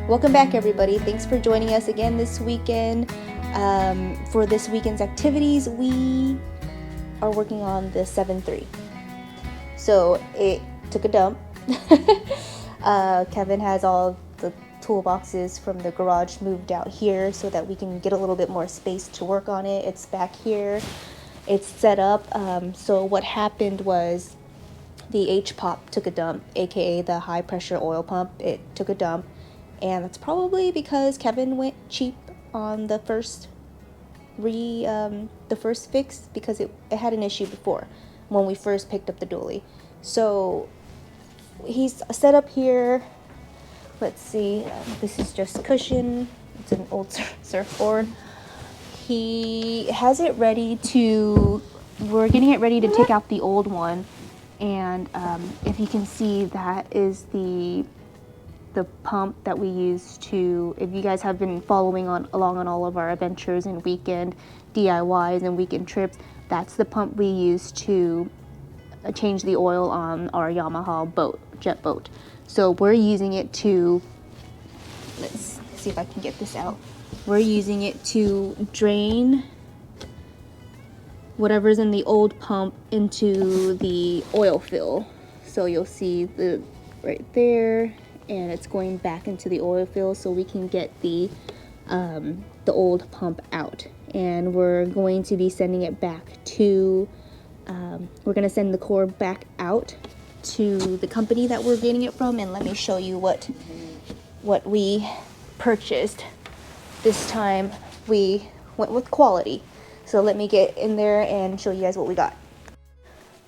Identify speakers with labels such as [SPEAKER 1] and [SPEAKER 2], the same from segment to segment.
[SPEAKER 1] Welcome back, everybody. Thanks for joining us again this weekend. For this weekend's activities, we are working on the 7.3. So it took a dump. Kevin has all the toolboxes from the garage moved out here so that we can get a little bit more space to work on it. It's back here. It's set up. So what happened was the HPOP took a dump, aka the high pressure oil pump. It took a dump, and that's probably because Kevin went cheap on the first fix, because it had an issue before when we first picked up the dually. So he's set up here. Let's see, this is just cushion. It's an old surfboard. He has it ready to, we're getting it ready to take out the old one. And if you can see, that is the pump that we use to, if you guys have been following along on all of our adventures and weekend DIYs and weekend trips, that's the pump we use to change the oil on our Yamaha jet boat. So we're using it to, let's see if I can get this out. We're using it to drain whatever's in the old pump into the oil fill. So you'll see the right there, and it's going back into the oil fill so we can get the old pump out. And we're going to be sending it back to, we're gonna send the core back out to the company that we're getting it from. And let me show you what we purchased. This time we went with quality. So let me get in there and show you guys what we got.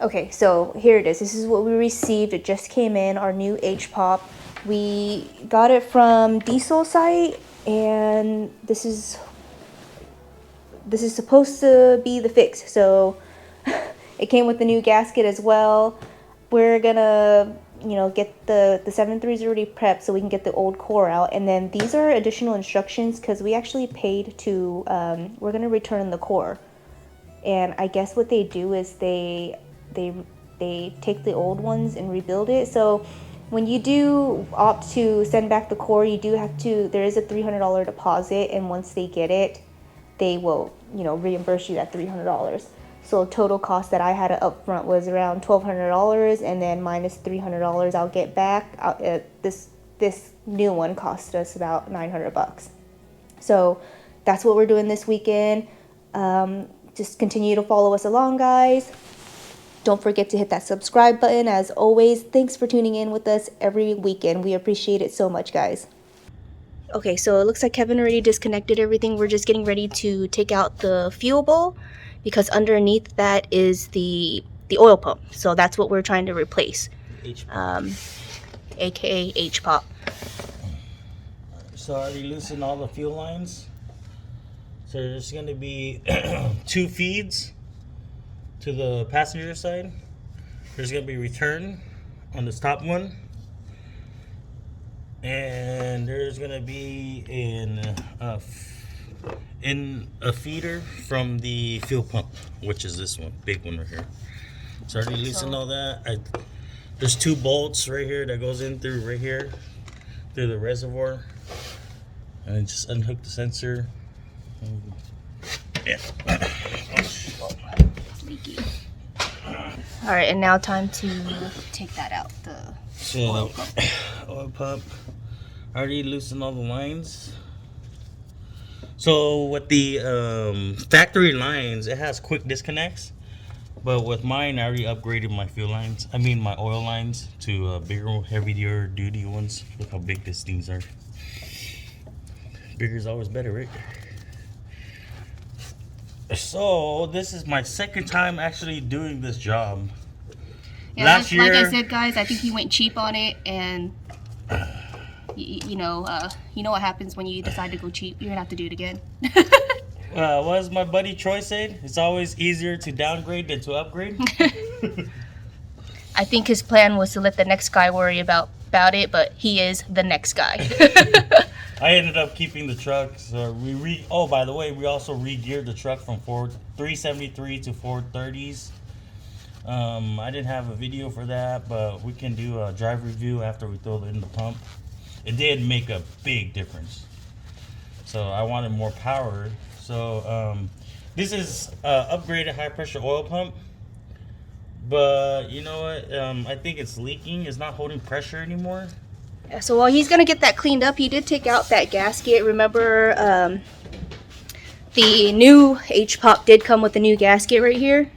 [SPEAKER 1] Okay, so here it is. This is what we received. It just came in, our new HPOP. We got it from DIESELSITE, and this is supposed to be the fix. So it came with the new gasket as well. We're gonna, get the 7.3s already prepped so we can get the old core out. And then these are additional instructions because we actually paid to, we're gonna return the core. And I guess what they do is they take the old ones and rebuild it. So when you do opt to send back the core, you do have to, there is a $300 deposit, and once they get it, they will, reimburse you that $300. So total cost that I had up front was around $1,200, and then minus $300 I'll get back. This new one cost us about $900. So that's what we're doing this weekend. Just continue to follow us along, guys. Don't forget to hit that subscribe button. As always, thanks for tuning in with us every weekend. We appreciate it so much, guys. Okay, so it looks like Kevin already disconnected everything. We're just getting ready to take out the fuel bowl, because underneath that is the oil pump. So that's what we're trying to replace, aka HPOP.
[SPEAKER 2] So I already loosened all the fuel lines. So there's going to be 2 feeds to the passenger side. There's going to be return on this top one, and there's going to be a feeder from the fuel pump, which is this one, big one right here. So I already loosened all that. There's 2 bolts right here that goes in through right here through the reservoir, and I just unhook the sensor. Yeah.
[SPEAKER 1] All right, and now time to take that out.
[SPEAKER 2] Oil pump. I already loosened all the lines. So with the factory lines, it has quick disconnects, but with mine, I already upgraded my my oil lines to bigger, heavier duty ones. Look how big these things are. Bigger is always better, right? So this is my second time actually doing this job.
[SPEAKER 1] Yeah, last year, like I said, guys, I think he went cheap on it, and you know what happens when you decide to go cheap. You're gonna have to do it again.
[SPEAKER 2] What does my buddy Troy say? It's always easier to downgrade than to upgrade.
[SPEAKER 1] I think his plan was to let the next guy worry about it, but he is the next guy.
[SPEAKER 2] I ended up keeping the truck. So oh, by the way, we also re-geared the truck from 373 to 430s. I didn't have a video for that, but we can do a drive review after we throw it in the pump. it did make a big difference. So I wanted more power. So this is upgraded high pressure oil pump. But you know what? I think it's leaking. It's not holding pressure anymore.
[SPEAKER 1] So while he's gonna get that cleaned up, he did take out that gasket. Remember, the new HPOP did come with a new gasket right here.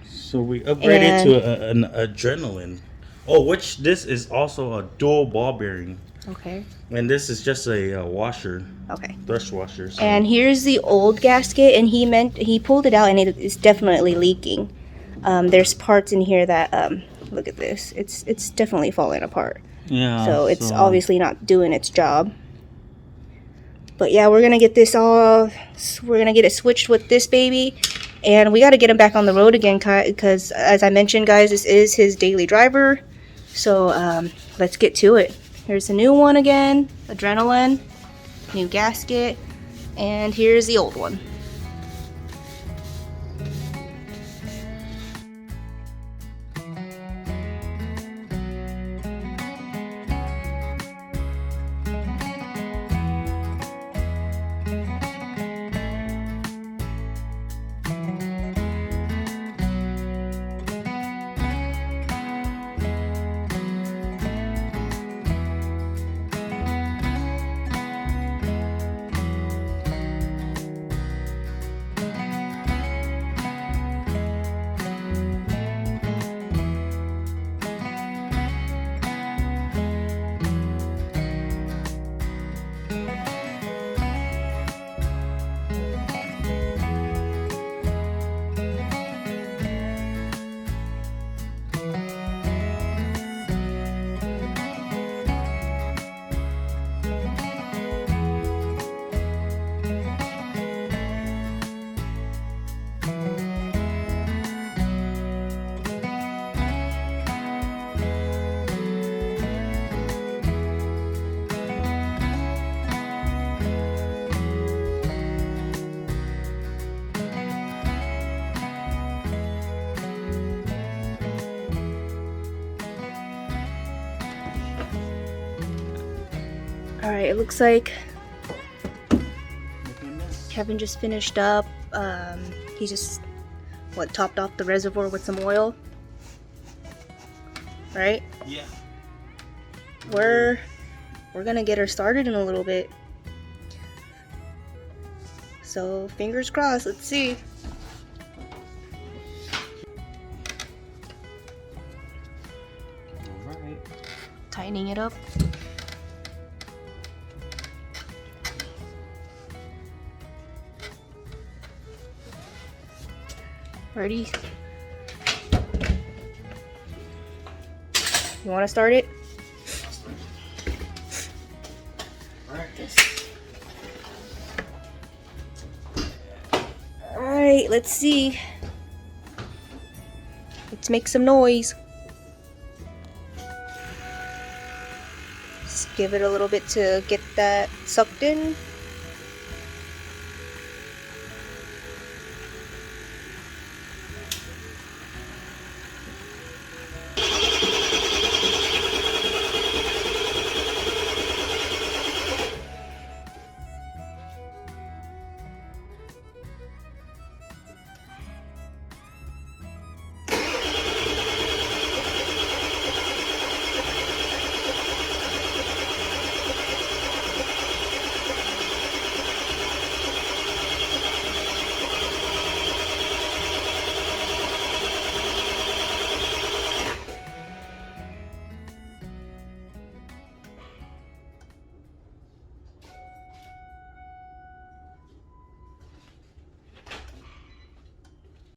[SPEAKER 2] So we upgraded to an adrenaline. Oh, which this is also a dual ball bearing.
[SPEAKER 1] Okay.
[SPEAKER 2] And this is just a washer.
[SPEAKER 1] Okay.
[SPEAKER 2] Thrust washer. So.
[SPEAKER 1] And here's the old gasket, and he pulled it out, and it is definitely leaking. There's parts in here that look at this. It's definitely falling apart.
[SPEAKER 2] Yeah.
[SPEAKER 1] So it's obviously not doing its job. But yeah, we're gonna get this all. We're gonna get it switched with this baby, and we got to get him back on the road again, because as I mentioned, guys, this is his daily driver. So let's get to it. Here's the new one again, adrenaline, new gasket, and here's the old one. Alright, it looks like Kevin just finished up. He just, topped off the reservoir with some oil. Right?
[SPEAKER 2] Yeah.
[SPEAKER 1] We're gonna get her started in a little bit. So, fingers crossed, let's see.
[SPEAKER 2] Alright.
[SPEAKER 1] Tightening it up. Ready? You want to start it? Alright, let's see. Let's make some noise. Just give it a little bit to get that sucked in.